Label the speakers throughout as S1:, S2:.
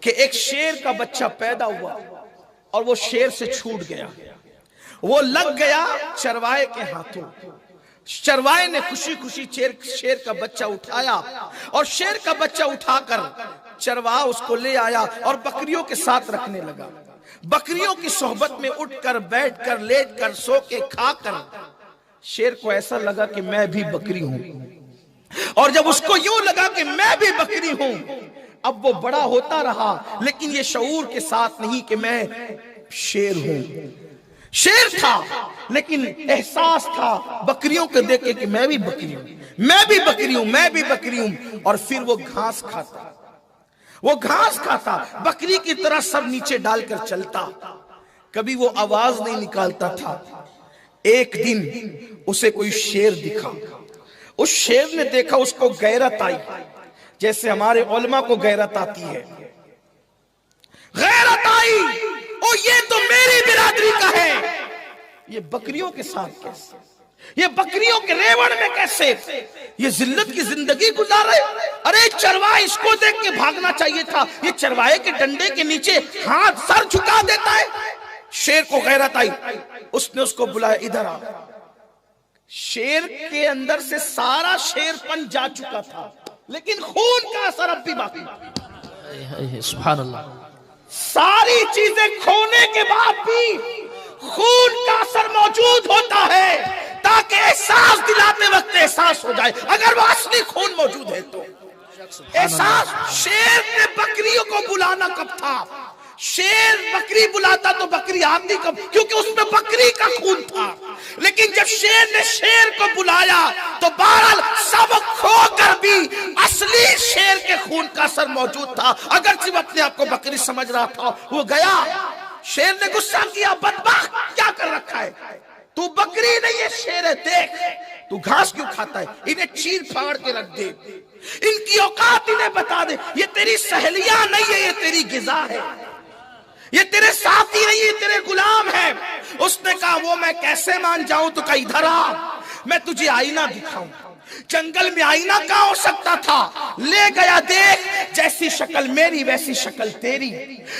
S1: कि एक शेर का बच्चा पैदा हुआ और वो शेर से छूट गया, वो लग गया चरवाहे के हाथों। चरवाहे ने खुशी खुशी शेर का बच्चा उठाया और शेर का बच्चा उठाकर चरवाहा उसको ले आया और बकरियों के साथ रखने लगा। बकरियों की सोहबत में उठकर, बैठकर, लेटकर, सो के, खाकर शेर को ऐसा लगा कि मैं भी बकरी हूं। और जब उसको यूं लगा कि मैं भी बकरी हूं, अब वो बड़ा होता रहा, लेकिन ये शऊर के साथ नहीं कि मैं शेर हूं। शेर था लेकिन एहसास था बकरियों को देख के कि मैं भी बकरी हूं, मैं भी बकरी हूं, मैं भी बकरी हूं। और फिर वो घास खाता, वो घास खाता, बकरी की तरह सब नीचे डालकर चलता, कभी वो आवाज नहीं निकालता था। एक दिन उसे कोई शेर दिखा, उस शेर ने देखा, उसको गैरत आई, जैसे हमारे उलमा को गैरत आती है। गैरत आई, ओ ये तो मेरी बिरादरी का है, ये बकरियों के साथ कैसे, ये बकरियों के रेवड़ में कैसे, ये जिल्लत की जिंदगी गुजार रहे। अरे चरवाहा, इसको देख के भागना चाहिए था, ये चरवाहे के डंडे के नीचे हाथ सर झुका देता है। शेर को गैरत आई, उसने उसको बुलाया, इधर आ। शेर के अंदर से सारा शेरपन जा चुका था, लेकिन खून का असर अब भी बाकी।
S2: सुभान अल्लाह।
S1: सारी चीजें खोने के बाद भी खून का असर मौजूद होता है, ताकि एहसास दिलाते वक्त एहसास हो जाए, अगर वो असली खून मौजूद है तो एहसास। शेर ने बकरियों को बुलाना कब था? शेर बकरी बुलाता तो बकरी आती कब? क्योंकि उसमें बकरी का खून था। लेकिन जब शेर ने शेर को बुलाया तो बहरहाल सब खोकर भी असली शेर के खून का असर मौजूद था, अगर सिर्फ अपने आप को बकरी समझ रहा था। वो गया, शेर ने गुस्सा किया, बदबख्त क्या कर रखा है तू, बकरी नहीं है शेर है, देख तू घास क्यों खाता है, इन्हें चीर फाड़ के रख दे, इनकी औकात इन्हें बता दे, ये तेरी सहेलियां नहीं है, ये तेरी गिजा है, ये तेरे साथी नहीं, ये तेरे गुलाम है। उसने कहा वो मैं कैसे मान जाऊं? तो कहा इधर आ, मैं तुझे आईना दिखाऊं। जंगल में आईना कहां हो सकता था? ले गया, देख जैसी शक्ल मेरी वैसी शक्ल तेरी,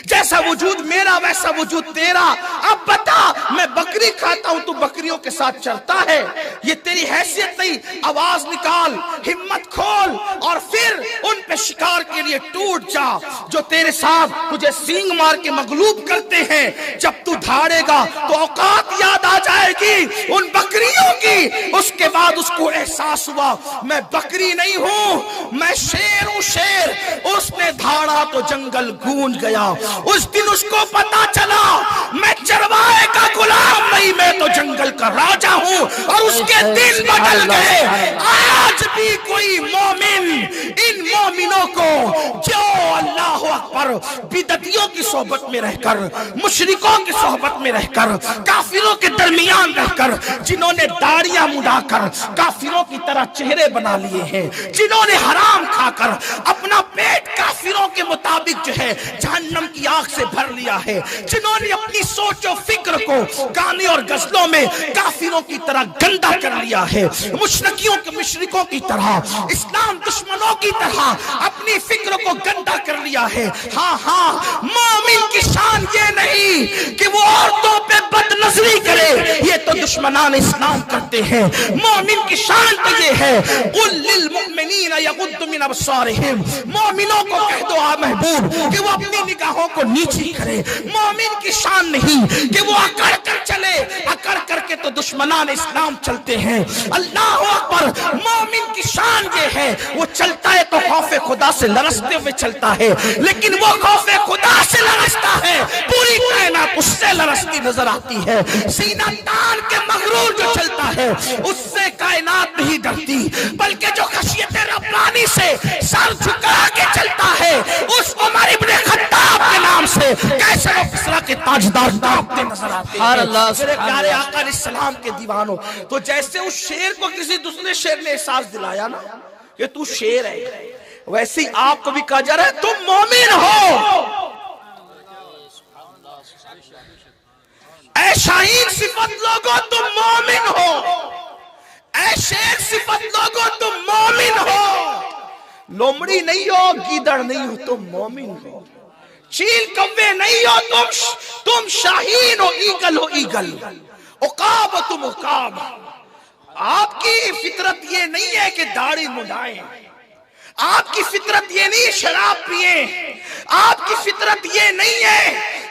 S1: जैसा वजूद मेरा वैसा वजूद तेरा। अब बता, मैं बकरी खाता हूं, तू बकरियों के साथ चलता है, ये तेरी हैसियत नहीं, आवाज निकाल, हिम्मत खोल और फिर उन पे शिकार के लिए टूट जा जो तेरे साथ तुझे सींग मार के मगलूब करते हैं। जब तू धाड़ेगा तो औकात याद आ जाएगी उन बकरियों की। उसके बाद उसको एहसास हुआ मैं बकरी नहीं हूं, मैं शेर हूं, शेर। उसने धाड़ा तो जंगल गूंज गया। उस दिन उसको पता चला मैं चरवाहे का गुलाम नहीं, मैं तो जंगल का राजा हूं। और उसके दिन बदल गए। आज भी कोई मोमिन इन मोमिनों को जो अल्लाह अकबर बिदतियों की सोहबत में रहकर, मुशरिकों की सोहबत में रहकर, काफिरों के दरमियान रहकर, जिन्होंने दाढ़ियां मुड़ाकर काफिरों की तरह चेहरे बना लिए हैं, जिन्होंने हराम खाकर अपना पेट काफिरों के मुताबिक जो है जहन्नम की आग से भर लिया है, जिन्होंने अपनी सोचो फिक्र को गाने और गजलों में काफिरों की तरह गंदा कर लिया है, मुशरिकों की तरह, इस्लाम दुश्मनों की तरह अपनी फिक्र को गंदा कर लिया है। हाँ, मोमिन की शान ये नहीं कि वो औरतों पे बदनजरी करे, ये तो दुश्मनान इस्लाम करते हैं। मोमिन की शान तो ये है, मोमिनों को कह दो आ महबूब कि वो अपनी निगाहों को नीची करे। मोमिन की शान नहीं कि वो अकड़ कर चले, अकड़ करके तो दुश्मनान इस्लाम चलते हैं। अल्लाह अकबर, मोमिन की शान ये है वो चलता है तो खौफे खुदा से लरसते हुए चलता है, लेकिन वो खौफे खुदा से लरसता है, पूरी कायनात उससे लरसती नजर आती है। सीना तान के मगरूर जो चलता है उससे कायनात नहीं डरती, बल्कि जो खशियत रब्बानी से सर झुका के चलता है उस उमर इब्ने खत्ताब के नाम से कैसे वो किस्रा के ताजदार दांवते नजर आते हैं। मेरे प्यारे आका अलैहिस्सलाम के दीवानों, तो जैसे उस शेर को किसी दूसरे शेर ने एहसास दिलाया ना कि तू शेर है, वैसे ही आपको भी कहा जा रहा है तुम मोमिन हो। ऐ शाहीन सिफत लोगो तुम मोमिन हो, ऐ शेर सिफत लोगो तुम मोमिन हो। लोमड़ी नहीं हो, गीदड़ नहीं हो, तुम मोमिन हो। चील कव्वे नहीं हो तुम शाहीन हो, ईगल हो ईगल, उकाब हो तुम उकाब। आपकी फितरत ये नहीं है कि दाढ़ी मुंडाएं, आपकी फितरत ये नहीं है शराब पिए, आपकी फितरत ये नहीं है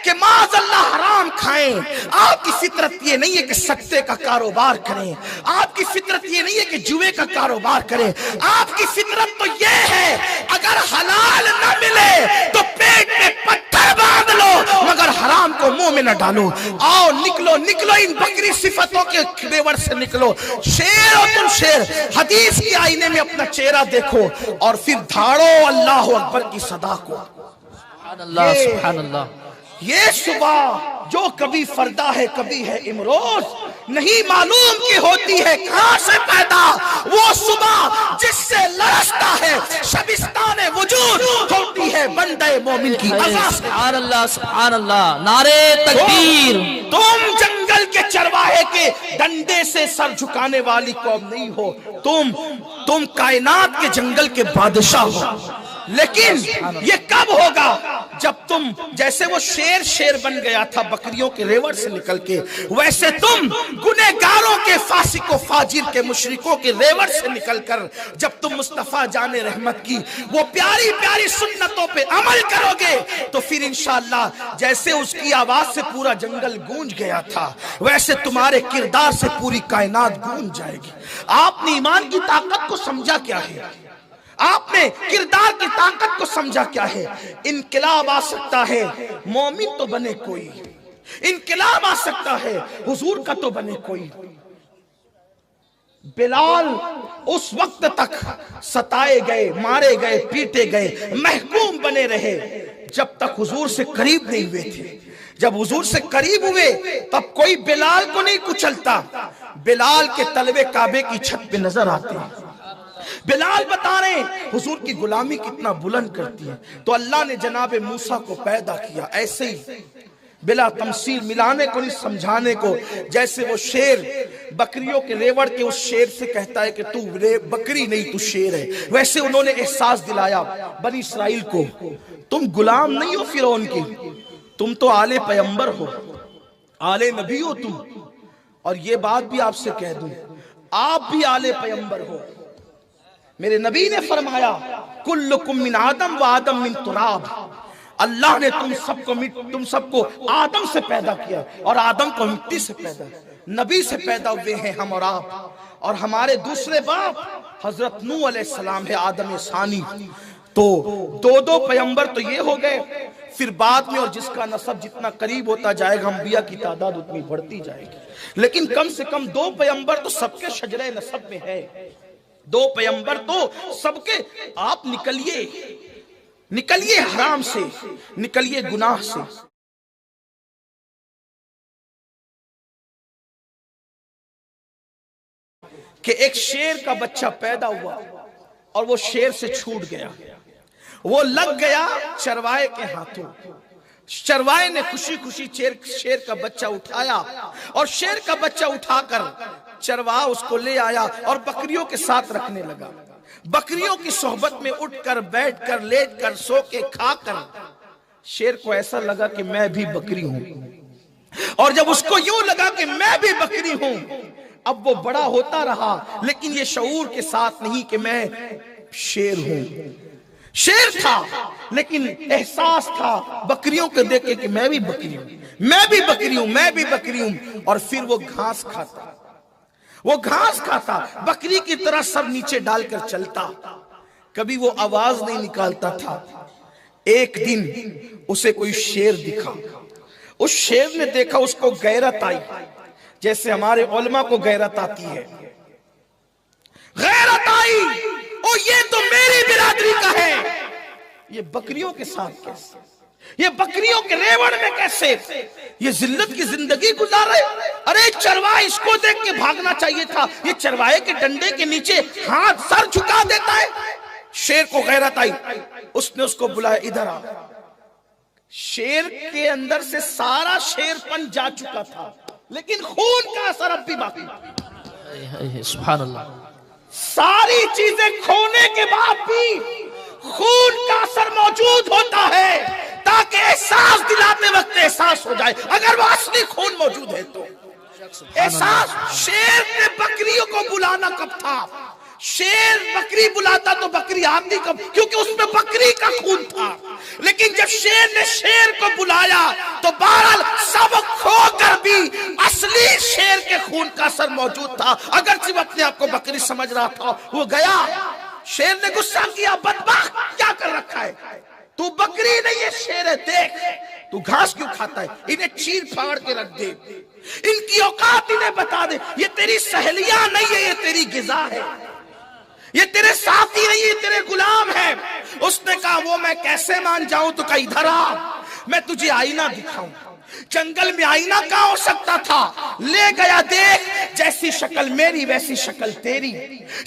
S1: कि माज़अल्लाह हराम खाएं, आपकी फितरत ये नहीं है कि सट्टे का कारोबार करें, आपकी फितरत ये नहीं है कि जुए का कारोबार करें। आपकी फितरत तो ये है अगर हलाल न मिले तो पेट में पत्थर बांध लो, मगर हराम को मुंह में न डालो। आओ निकलो निकलो इन बकरी सिफतों के रेवड़ से निकलो। शेर हो तुम शेर, हदीस के आईने में अपना चेहरा देखो और फिर धाड़ो अल्लाह अकबर की सदा को।
S2: सुभान अल्लाह।
S1: ये सुबह जो कभी फरदा है कभी है इमरोज, नहीं मालूम की होती है कहां से पैदा। वो सुबह जिससे लरसता है शबिस्तान वजूद, होती है बंदे मोमिन की अज़ा।
S2: सुभान अल्लाह सुभान अल्लाह, नारे तकबीर।
S1: तुम जंगल के चरवाहे के डंडे से सर झुकाने वाली कौम नहीं हो, तुम कायनात के जंगल के बादशाह हो। लेकिन ये कब होगा जब तुम, जैसे वो शेर बन गया था बकरियों के रेवड़ से निकल के, वैसे तुम गुनहगारों के, फासिको फाजिर के, मुशरिकों के रेवड़ से निकलकर जब तुम मुस्तफा जाने रहमत की वो प्यारी प्यारी सुन्नतों पे अमल करोगे तो फिर इंशाअल्लाह जैसे उसकी आवाज से पूरा जंगल गूंज गया था वैसे तुम्हारे किरदार से पूरी कायनात गूंज जाएगी। आपने ईमान की ताकत को समझा क्या है, आपने किरदार की ताकत को समझा क्या है। इनकलाब आ सकता है, मोमिन तो बने कोई, इनकलाब आ सकता है, हुजूर का तो बने कोई। बिलाल उस वक्त तक सताए गए, मारे गए, पीटे गए, महकूम बने रहे जब तक हुजूर से करीब नहीं हुए थे। जब हुजूर से करीब हुए तब कोई बिलाल को नहीं कुचलता। बिलाल के तलवे काबे की छत पे नजर आते हैं। बिलाल बता रहे हुजूर की गुलामी कितना बुलंद करती है। तो अल्लाह ने जनाब मूसा को पैदा किया ऐसे ही बिला तमसील, मिलाने को नहीं समझाने को। जैसे वो शेर बकरियों के रेवड़ के उस शेर से कहता है कि तू बकरी नहीं तू शेर है, वैसे उन्होंने एहसास दिलाया बनी इसराइल को, तुम गुलाम नहीं हो फिरौन की, तुम तो आले पैगंबर हो, आले नबी हो तुम। और ये बात भी आपसे कह दूं, आप भी आले पैगंबर हो। मेरे नबी ने फरमाया कुल्लुकुम मिन आदम व आदम मिन तुराब। अल्लाह ने तुम सबको आदम से पैदा किया और आदम को मिट्टी से पैदा, नबी से पैदा हुए हैं हम और आप। और हमारे दूसरे बाप हजरत नूह अलैहिस्सलाम है, आदम सानी। तो दो पैगंबर तो ये हो गए, फिर बाद में और जिसका नसब जितना करीब होता जाएगा अंबिया की तादाद उतनी बढ़ती जाएगी। लेकिन कम से कम 2 पैगंबर तो सबके शजरे नसब में है, 2 पैगंबर तो सबके। आप निकलिए हराम से, निकलिए गुनाह से। कि एक शेर का बच्चा पैदा हुआ और वो शेर से छूट गया, वो लग गया चरवाहे के हाथों। चरवाहे ने खुशी खुशी शेर का बच्चा उठाया और शेर का बच्चा उठाकर चरवाहा उसको ले आया और बकरियों के साथ रखने लगा। बकरियों की सोहबत में उठकर, बैठकर, लेटकर, सो के, खाकर शेर को ऐसा लगा कि मैं भी बकरी हूं। और जब उसको यूं लगा कि मैं भी बकरी हूं, अब वो बड़ा होता रहा लेकिन ये शऊर के साथ नहीं कि मैं शेर हूं। शेर था लेकिन एहसास था बकरियों को देख के कि मैं भी बकरी हूं, मैं भी बकरी हूं, मैं भी बकरी हूं। और फिर वो घास खाता, वो घास खाता, बकरी की तरह सब नीचे डालकर चलता, कभी वो आवाज नहीं निकालता था। एक दिन उसे कोई शेर दिखा, उस शेर ने देखा, उसको गैरत आई, जैसे हमारे उलमा को गैरत आती है। गैरत आई, ओ ये तो मेरी बिरादरी का है, ये बकरियों के साथ कैसे, ये बकरियों के रेवड़ में कैसे, ये जिल्लत की जिंदगी गुजार रहे। अरे चरवाहा इसको देख के भागना चाहिए था, ये चरवाहे के डंडे के नीचे हाथ सर झुका देता है। शेर को गैरत आई, उसने उसको बुलाया, इधर आ। शेर के अंदर से सारा शेरपन जा चुका था लेकिन खून का असर अब भी बाकी।
S2: सुभान अल्लाह।
S1: सारी चीजें खोने के बाद भी खून का असर मौजूद होता है ताकि एहसास दिलाते वक्त एहसास हो जाए, अगर वो असली खून मौजूद है तो। एहसास, शेर ने बकरियों को बुलाना कब था? शेर बकरी बुलाता तो बकरी आती कब? क्योंकि उसमें बकरी का खून था। लेकिन जब शेर ने शेर को बुलाया तो बहरहाल सब खोकर भी असली शेर के खून का असर मौजूद था। अगर सिर्फ अपने आप को बकरी समझ रहा था, वो गया। शेर ने गुस्सा किया, बदबख्त क्या कर रखा है तू? बकरी नहीं है, शेर है, देख तू घास क्यों खाता है? इन्हें चीर फाड़ के रख दे, इनकी औकात इन्हें बता दे। ये तेरी सहेलियां नहीं है, ये तेरी गिजा है, ये तेरे साथी नहीं, ये तेरे गुलाम है। उसने कहा वो मैं कैसे मान जाऊं? तो कहा इधर आ, मैं तुझे आईना दिखाऊं। जंगल में आईना कहां हो सकता था? ले गया, देख जैसी शक्ल मेरी वैसी शक्ल तेरी,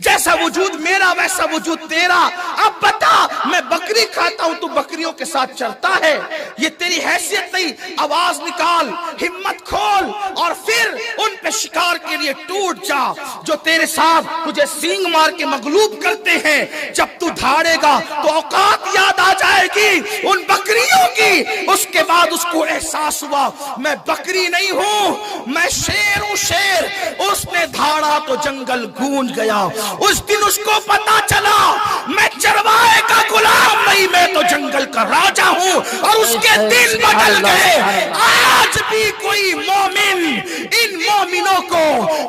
S1: जैसा वजूद मेरा वैसा वजूद तेरा। अब बता, मैं बकरी खाता हूं, तू बकरियों के साथ चलता है, ये तेरी हैसियत नहीं। आवाज निकाल, हिम्मत खोल और फिर उन पे शिकार के लिए टूट जा जो तेरे साथ तुझे सींग मार के मगलूब करते हैं। जब तू धाड़ेगा तो औकात याद आ जाएगी उन बकरियों की। उसके बाद उसको एहसास हुआ मैं बकरी नहीं हूं, मैं शेर हूं, शेर। उसने धाड़ा तो जंगल गूंज गया। उस दिन उसको पता चला मैं चरवाहे का गुलाम नहीं, मैं तो जंगल का राजा हूं। और उसके दिल बदल गए। आज भी कोई मोमिन इन मोमिनों को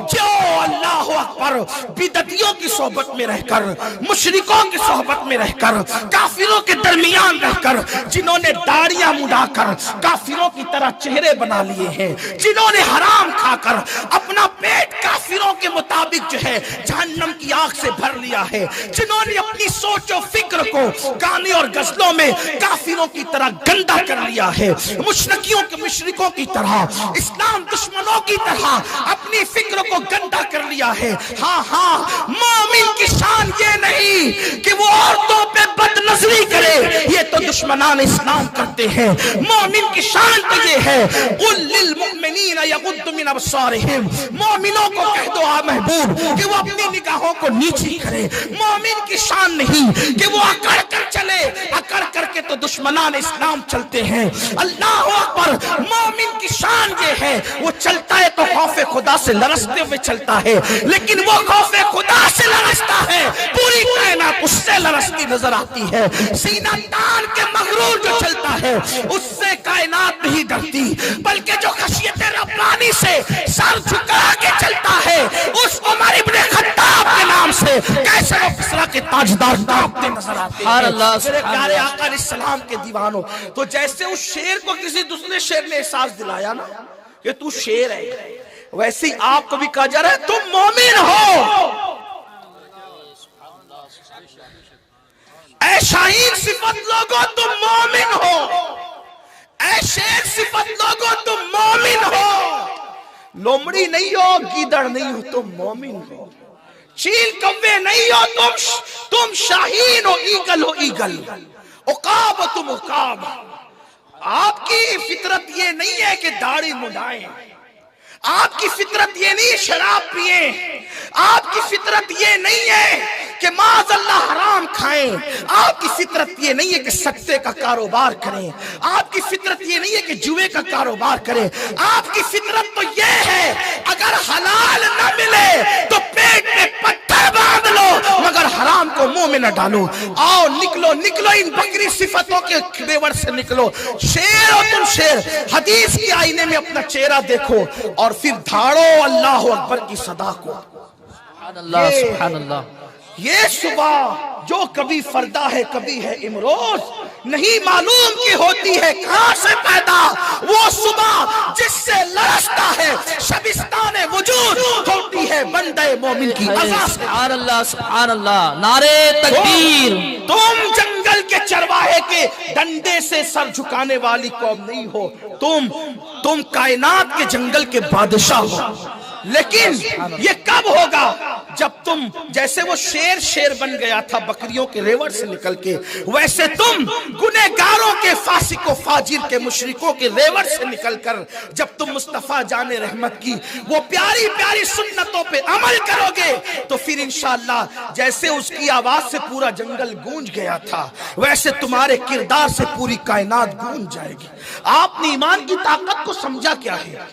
S1: जो अल्लाह अकबर बिदतियों की सोहबत में रहकर, मुशरिकों की सोहबत में रहकर, काफिरों के दरमियान रहकर, जिन्होंने दाढ़ियां मुड़ाकर काफिरों की तरह चेहरे बना लिए हैं, जिन्होंने हराम खाकर अपना पेट काफिरों के मुताबिक जो है जहन्नम की आग से भर लिया है, जिन्होंने अपनी सोच और फिक्र को गाने और गजलों में काफिरों की तरह गंदा कर लिया है, मुशरिकों की तरह, इस्लाम दुश्मनों की तरह अपनी फिक्र को गंदा कर लिया है। हाँ हाँ, मोमिन की शान ये नहीं कि वो औरतों पे बदनजरी करे, ये तो दुश्मनान इस्लाम करते हैं। मोमिन की शान तो ये है, मोमिनों को कह दो आ महबूब कि वो अपनी निगाहों को नीची करे। मोमिन की शान नहीं कि वो अकड़ कर चले, अकड़ करके तो दुश्मनान इस्लाम चलते हैं। अल्लाह अकबर, मोमिन की शान ये है वो चलता है तो खौफे खुदा से लरसते हुए चलता है, लेकिन वो खौफे खुदा से लरसता है, पूरी कायनात उससे लरसती नजर आती है। सीना तान के मगरूर जो चलता है उससे कायनात नहीं डरती, बल्कि जो खशियत रब्बानी से सर झुका के चलता है उस उमर इब्ने खत्ताब के नाम से कैसे वो किस्रा के ताजदार कांपते नजर आते हैं। मेरे प्यारे आका अलैहिस्सलाम के दीवानों, तो जैसे उस शेर को किसी दूसरे शेर ने एहसास दिलाया ना कि तू शेर है, वैसे ही आपको भी कहा जा रहा है तुम मोमिन हो। ऐ शाहीन सिफत लोगों तुम मोमिन हो, ऐ शेर सिफत लोगों तुम मोमिन हो। लोमड़ी नहीं हो, गीदड़ नहीं हो, तुम मोमिन हो। चील कव्वे नहीं हो, तुम शाहीन हो, ईगल हो, ईगल। उकाब हो, तुम उकाब। आपकी फितरत ये नहीं है कि दाढ़ी मुंडाएं, आपकी फितरत ये नहीं है शराब पिए, आपकी फितरत ये नहीं है कि माज़अल्लाह हराम खाएं, आपकी फितरत ये नहीं है कि सट्टे का कारोबार करें, आपकी फितरत ये नहीं है कि जुए का कारोबार करें। आपकी फितरत तो ये है अगर हलाल न मिले तो पेट में पत्थर बांध लो, मगर हराम को मुंह में न डालो। आओ निकलो, निकलो इन बकरी सिफतों के बेवर से निकलो। शेर हो तुम, शेर। हदीस के आईने में अपना चेहरा देखो और फिर धाड़ो अल्लाह अकबर की सदा को।
S2: सुभान अल्लाह।
S1: ये सुबह जो कभी फरदा है कभी है इमरोज, नहीं मालूम की होती है कहां से पैदा वो सुबह जिससे लरसता है शबिस्तान वजूद, होती है बंदे मोमिन की अज़ा से।
S2: सुभान अल्लाह, सुभान अल्लाह, नारे तकबीर।
S1: तुम जंगल के चरवाहे के डंडे से सर झुकाने वाली कौम नहीं हो, तुम कायनात के जंगल के बादशाह हो। लेकिन ये कब होगा? जब तुम, जैसे वो शेर बन गया था बकरियों के रेवड़ से निकल के, वैसे तुम गुनहगारों के, फासिकों फाजिर के, मुशरिकों के रेवड़ से निकलकर जब तुम मुस्तफा जाने रहमत की वो प्यारी प्यारी सुन्नतों पे अमल करोगे तो फिर इंशाअल्लाह जैसे उसकी आवाज से पूरा जंगल गूंज गया था वैसे तुम्हारे किरदार से पूरी कायनात गूंज जाएगी। आपने ईमान की ताकत को समझा क्या है?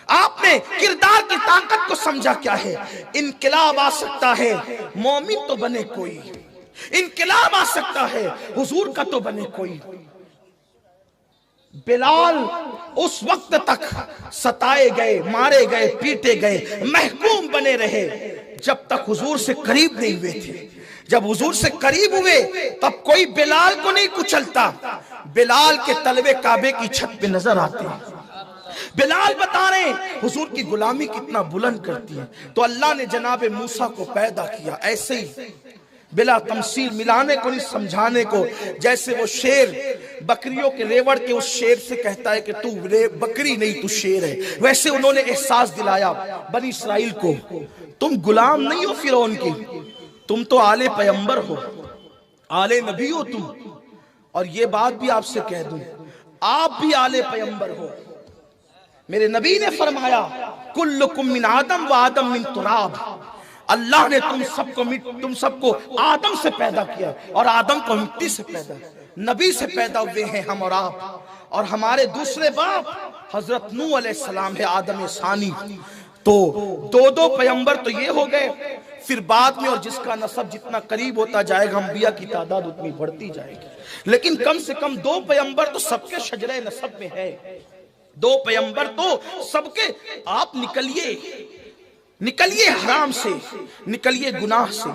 S1: आपने किरदार की ताकत को समझा क्या है? इनकलाब आ सकता है, मोमिन तो बने कोई, इनकलाब आ सकता है, हुजूर का तो बने कोई। बिलाल उस वक्त तक सताए गए, मारे गए, पीटे गए, महकूम बने रहे जब तक हुजूर से करीब नहीं हुए थे। जब हुजूर से करीब हुए तब कोई बिलाल को नहीं कुचलता। बिलाल के तलवे काबे की छत पे नजर आते हैं। बिलाल बता रहे हुजूर की गुलामी कितना बुलंद करती है। तो अल्लाह ने जनाबे मूसा को पैदा किया ऐसे ही, बिला तमसील, मिलाने को नहीं समझाने को। जैसे वो शेर बकरियों के रेवड़ के उस शेर से कहता है कि तू बकरी नहीं तू शेर है, वैसे उन्होंने एहसास दिलाया बनी इसराइल को, तुम गुलाम नहीं हो फिरौन की, तुम तो आले पैगंबर हो, आले नबी हो तुम। और ये बात भी आपसे कह दूं, आप भी आले पैगंबर हो। मेरे नबी ने फरमाया कुल्लुकुम मिन आदम व आदम मिन तुराब। अल्लाह ने तुम सबको आदम से पैदा किया और आदम को मिट्टी से पैदा, नबी से पैदा हुए हैं हम और आप। और हमारे दूसरे बाप हजरत नूह अलैहिस्सलाम है, आदम सानी। तो दो पैगंबर तो ये हो गए, फिर बाद में और जिसका नसब जितना करीब होता जाएगा अंबिया की तादाद उतनी बढ़ती जाएगी। लेकिन कम से कम 2 पैगंबर तो सबके शजरे नसब में है, 2 पैगंबर तो सबके। आप निकलिए हराम से, निकलिए गुनाह से।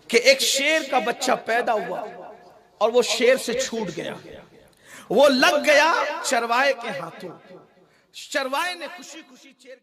S1: कि एक शेर का बच्चा पैदा हुआ और वो शेर से छूट गया, वो लग गया चरवाहे के हाथों। चरवाहे ने खुशी खुशी शेर